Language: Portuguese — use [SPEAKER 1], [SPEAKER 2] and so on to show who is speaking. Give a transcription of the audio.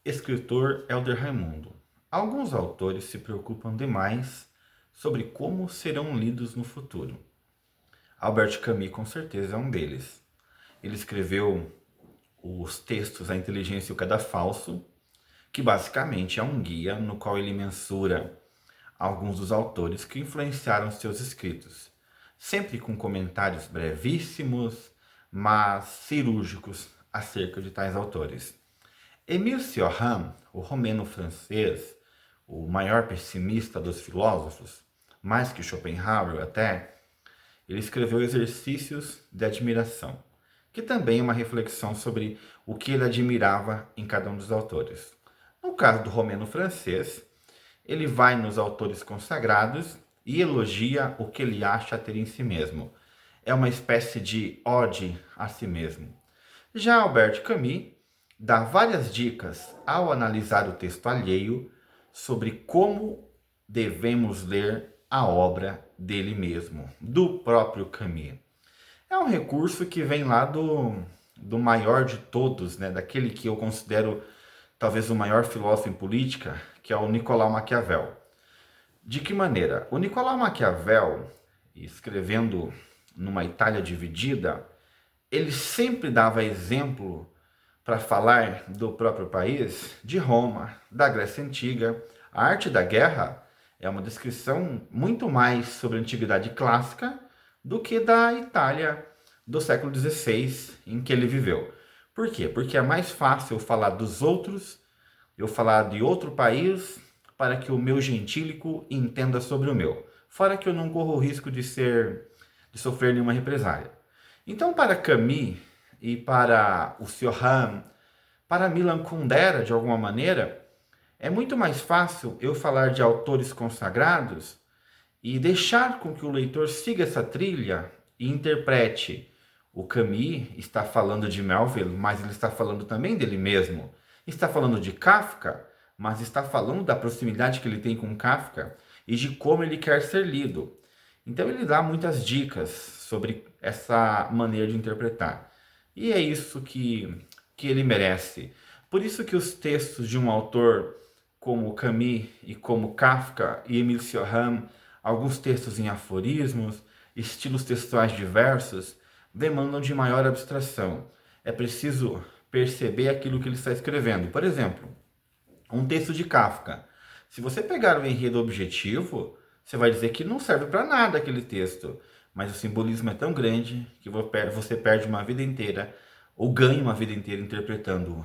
[SPEAKER 1] Escritor Helder Raimundo. Alguns autores se preocupam demais sobre como serão lidos no futuro. Albert Camus, com certeza, é um deles. Ele escreveu os textos A Inteligência e o Cadafalso, que basicamente é um guia no qual ele mensura alguns dos autores que influenciaram seus escritos, sempre com comentários brevíssimos, mas cirúrgicos acerca de tais autores. Émile Cioran, o romeno-francês, o maior pessimista dos filósofos, mais que Schopenhauer até, ele escreveu Exercícios de Admiração, que também é uma reflexão sobre o que ele admirava em cada um dos autores. No caso do romeno-francês, ele vai nos autores consagrados e elogia o que ele acha ter em si mesmo. É uma espécie de ode a si mesmo. Já Albert Camus dá várias dicas ao analisar o texto alheio sobre como devemos ler a obra dele mesmo, do próprio Camus. É um recurso que vem lá do maior de todos, né? Daquele que eu considero talvez o maior filósofo em política, que é o Nicolau Maquiavel. De que maneira? O Nicolau Maquiavel, escrevendo numa Itália dividida, ele sempre dava exemplo para falar do próprio país, de Roma, da Grécia Antiga. A arte da guerra é uma descrição muito mais sobre a antiguidade clássica do que da Itália do século XVI em que ele viveu. Por quê? Porque é mais fácil eu falar dos outros, eu falar de outro país, para que o meu gentílico entenda sobre o meu. Fora que eu não corro o risco de sofrer nenhuma represália. Então, para Camus e para o Cioran, para Milan Kundera, de alguma maneira, é muito mais fácil eu falar de autores consagrados e deixar com que o leitor siga essa trilha e interprete. O Camus está falando de Melville, mas ele está falando também dele mesmo. Está falando de Kafka, mas está falando da proximidade que ele tem com Kafka e de como ele quer ser lido. Então ele dá muitas dicas sobre essa maneira de interpretar. E é isso que ele merece. Por isso que os textos de um autor como Camus e como Kafka e Émile Cioran, alguns textos em aforismos, estilos textuais diversos, demandam de maior abstração. É preciso perceber aquilo que ele está escrevendo. Por exemplo, um texto de Kafka. Se você pegar o enredo objetivo, você vai dizer que não serve para nada aquele texto. Mas o simbolismo é tão grande que você perde uma vida inteira, ou ganha uma vida inteira interpretando-o.